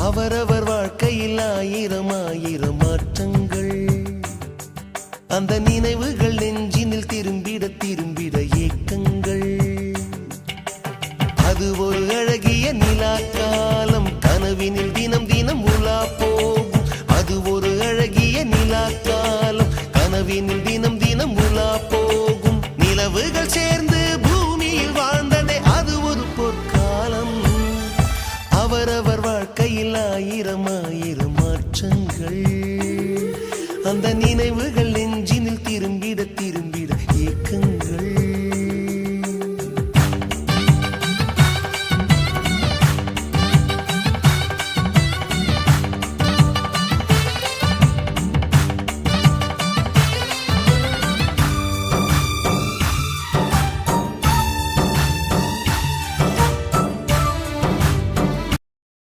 அவரவர் வாழ்க்கையில் ஆயிரம் ஆயிரம் மாற்றங்கள். அந்த நினைவுகள் நெஞ்சினில் திரும்பிட திரும்பிட ஏக்கங்கள். அது ஒரு அழகிய நிலா காலம், கனவினில் தினம் தினம் உலா போகும். அது ஒரு அழகிய நிலா காலம், கனவினில் தினம் தினம் உலா போகும். நிலவுகள் சேர்ந்து பூமியில் வாழ்ந்ததே அது ஒரு பொற்காலம். அவரவர் வாழ்க்கையில் ஆயிரம் ஆயிரம் மாற்றங்கள். அந்த நினைவுகள்